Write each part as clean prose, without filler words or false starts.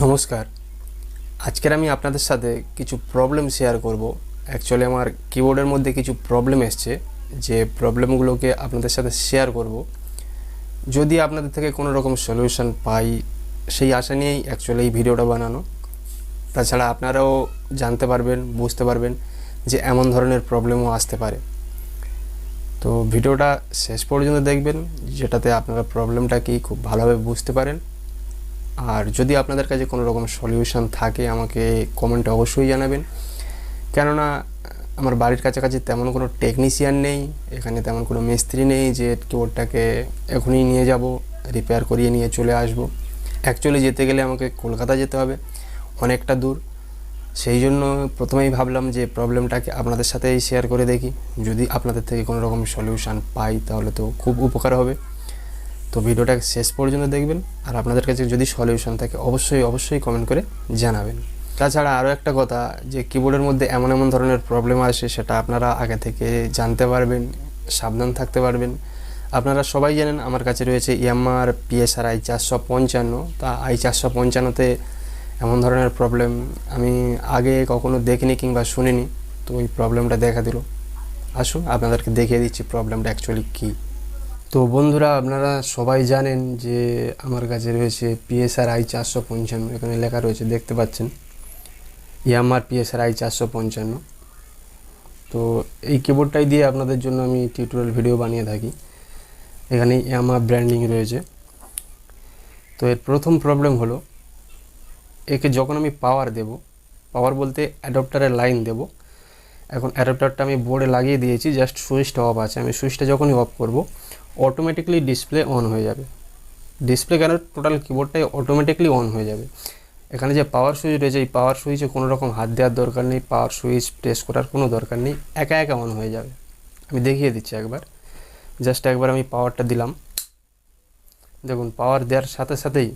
নমস্কার। আজকের আমি আপনাদের সাথে কিছু প্রবলেম শেয়ার করব। অ্যাকচুয়ালি আমার কিবোর্ডের মধ্যে কিছু প্রবলেম এসছে, যে প্রবলেমগুলোকে আপনাদের সাথে শেয়ার করব। যদি আপনাদের থেকে কোনো রকম সলিউশন পাই সেই আশা নিয়েই অ্যাকচুয়ালি এই ভিডিওটা বানানো। তাছাড়া আপনারাও জানতে পারবেন, বুঝতে পারবেন যে এমন ধরনের প্রবলেমও আসতে পারে। তো ভিডিওটা শেষ পর্যন্ত দেখবেন, যেটাতে আপনারা প্রবলেমটা কি খুব ভালোভাবে বুঝতে পারেন। আর যদি আপনাদের কাছে কোনো রকম সলিউশন থাকে আমাকে কমেন্টে অবশ্যই জানাবেন, কেননা আমার বাড়ির কাছাকাছি তেমন কোনো টেকনিশিয়ান নেই, এখানে তেমন কোনো মিস্ত্রি নেই যে কিবোর্ডটাকে এখনই নিয়ে যাব, রিপেয়ার করিয়ে নিয়ে চলে আসব। অ্যাকচুয়ালি যেতে গেলে আমাকে কলকাতা যেতে হবে, অনেকটা দূর। সেই জন্য প্রথমেই ভাবলাম যে প্রবলেমটাকে আপনাদের সাথেই শেয়ার করে দেখি, যদি আপনাদের থেকে কোনো রকম সলিউশন পাই তাহলে তো খুব উপকার হবে। তো ভিডিওটা শেষ পর্যন্ত দেখবেন, আর আপনাদের কাছে যদি সলিউশন থাকে অবশ্যই কমেন্ট করে জানাবেন। তাছাড়া আরও একটা কথা, যে কিবোর্ডের মধ্যে এমন ধরনের প্রবলেম আসে সেটা আপনারা আগে থেকে জানতে পারবেন, সাবধান থাকতে পারবেন। আপনারা সবাই জানেন আমার কাছে রয়েছে ইয়ামাহার PSR i455। তা i455তে এমন ধরনের প্রবলেম আমি আগে কখনো দেখিনি কিংবা শুনিনি। তো ওই প্রবলেমটা দেখা দিল। আসুন আপনাদেরকে দেখিয়ে দিচ্ছি প্রবলেমটা অ্যাকচুয়ালি কী। তো বন্ধুরা, আপনারা সবাই জানেন যে আমার কাছে রয়েছে PSR i455। এখানে লেখা রয়েছে, দেখতে পাচ্ছেন, ইয়ামাহার PSR i455। তো এই কিবোর্ডটাই দিয়ে আপনাদের জন্য আমি টিউটোরিয়াল ভিডিও বানিয়ে থাকি। এখানে ইয়ামাহা ব্র্যান্ডিং রয়েছে। তো এর প্রথম প্রবলেম হলো, একে যখন আমি পাওয়ার দেব, পাওয়ার বলতে অ্যাডাপ্টারের লাইন দেব। এখন অ্যাডাপ্টারটা আমি বোর্ডে লাগিয়ে দিয়েছি, জাস্ট সুইচটা অফ আছে। আমি সুইচটা যখনই অফ করব অটোমেটিকলি ডিসপ্লে অন হয়ে যাবে। ডিসপ্লে কেন, টোটাল কিবোর্ডটাই অটোমেটিকলি অন হয়ে যাবে। এখানে যে পাওয়ার সুইচ রয়েছে, এই পাওয়ার সুইচে কোনো রকম হাত দেওয়ার দরকার নেই, পাওয়ার সুইচ প্রেস করার কোনো দরকার নেই, একা অন হয়ে যাবে। আমি দেখিয়ে দিচ্ছি একবার। জাস্ট একবার আমি পাওয়ারটা দিলাম, দেখুন পাওয়ার দেওয়ার সাথে সাথেই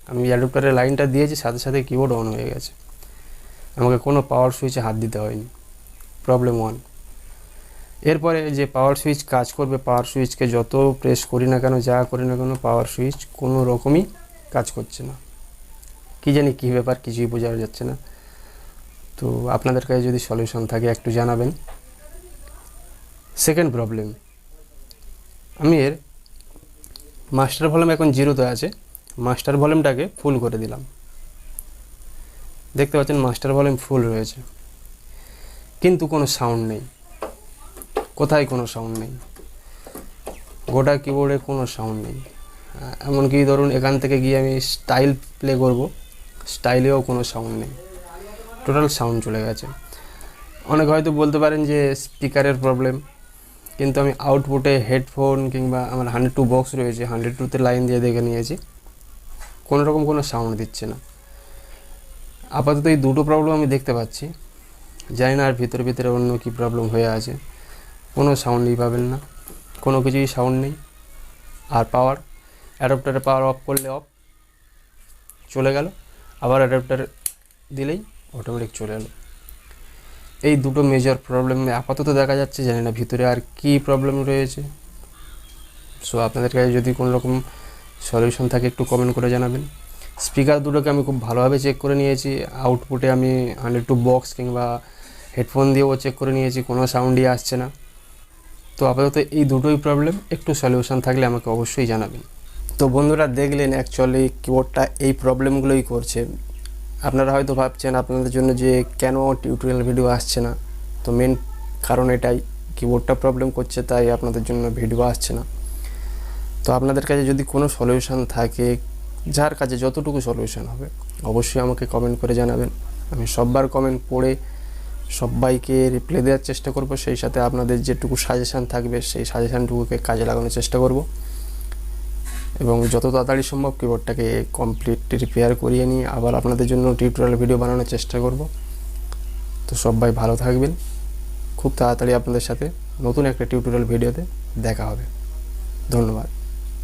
আমি অ্যাডাপ্টারের লাইনটা দিয়েছি, সাথে সাথে কিবোর্ড অন হয়ে গেছে। আমাকে কোনো পাওয়ার সুইচে হাত দিতে হয়নি। প্রবলেম 1। এরপরে যে পাওয়ার সুইচ কাজ করবে, পাওয়ার সুইচকে যত প্রেস করি না কেন, যা করি না কেন, পাওয়ার সুইচ কোনো রকমই কাজ করছে না। কী জানি কী ব্যাপার, কিছুই বোঝা যাচ্ছে না। তো আপনাদের কাছে যদি সলিউশন থাকে একটু জানাবেন। সেকেন্ড প্রবলেম, আমি এর মাস্টার ভলিউম এখন 0-তে আছে, মাস্টার ভলিউমটাকে ফুল করে দিলাম। দেখতে পাচ্ছেন মাস্টার ভলিউম ফুল রয়েছে, কিন্তু কোনো সাউন্ড নেই। কোথায় কোনো সাউন্ড নেই, গোটা কিবোর্ডে কোনো সাউন্ড নেই। এমনকি ধরুন এখান থেকে গিয়ে আমি স্টাইল প্লে করব, স্টাইলেও কোনো সাউন্ড নেই, টোটাল সাউন্ড চলে গেছে। অনেকে হয়তো বলতে পারেন যে স্পিকারের প্রবলেম, কিন্তু আমি আউটপুটে হেডফোন কিংবা আমার 102 বক্স রয়েছে, 102তে লাইন দিয়ে দেখে নিয়েছি, কোনো রকম কোনো সাউন্ড দিচ্ছে না। আপাতত এই দুটো প্রবলেম আমি দেখতে পাচ্ছি, জানি না আর ভিতরে অন্য কী প্রবলেম হয়ে আছে। কোনো সাউন্ডই পাবেন না, কোনো কিছুই সাউন্ড নেই। আর পাওয়ার, অ্যাডাপ্টারে পাওয়ার অফ করলে অফ চলে গেল, আবার অ্যাডাপ্টার দিলেই অটোমেটিক চলে এলো। এই দুটো মেজর প্রবলেম আপাতত দেখা যাচ্ছে, জানি না ভিতরে আর কী প্রবলেম রয়েছে। সো আপনাদের কাছে যদি কোনো রকম সলিউশন থাকে একটু কমেন্ট করে জানাবেন। স্পিকার দুটোকে আমি খুব ভালোভাবে চেক করে নিয়েছি, আউটপুটে আমি 102 বক্স কিংবা হেডফোন দিয়েও চেক করে নিয়েছি, কোনো সাউন্ডই আসছে না। তো আপাতত এই দুটোই প্রবলেম, একটু সলিউশন থাকলে আমাকে অবশ্যই জানাবেন। তো বন্ধুরা দেখলেন, অ্যাকচুয়ালি কিবোর্ডটা এই প্রবলেমগুলোই করছে। আপনারা হয়তো ভাবছেন আপনাদের জন্য যে কেন টিউটোরিয়াল ভিডিও আসছে না। তো মেন কারণ এটাই, কিবোর্ডটা প্রবলেম করছে, তাই আপনাদের জন্য ভিডিও আসছে না। তো আপনাদের কাছে যদি কোনো সলিউশন থাকে, যার কাছে যতটুকু সলিউশন হবে অবশ্যই আমাকে কমেন্ট করে জানাবেন। আমি সববার কমেন্ট পড়ে সবাইকে রিপ্লাই দেওয়ার চেষ্টা করব, সেই সাথে আপনাদের যেটুকু সাজেশান থাকবে সেই সাজেশানটুকুকে কাজে লাগানোর চেষ্টা করব, এবং যত তাড়াতাড়ি সম্ভব কিবোর্ডটাকে কমপ্লিট রিপেয়ার করিয়ে নিয়ে আবার আপনাদের জন্য টিউটোরিয়াল ভিডিও বানানোর চেষ্টা করব। তো সবাই ভালো থাকবেন, খুব তাড়াতাড়ি আপনাদের সাথে নতুন একটা টিউটোরিয়াল ভিডিওতে দেখা হবে। ধন্যবাদ।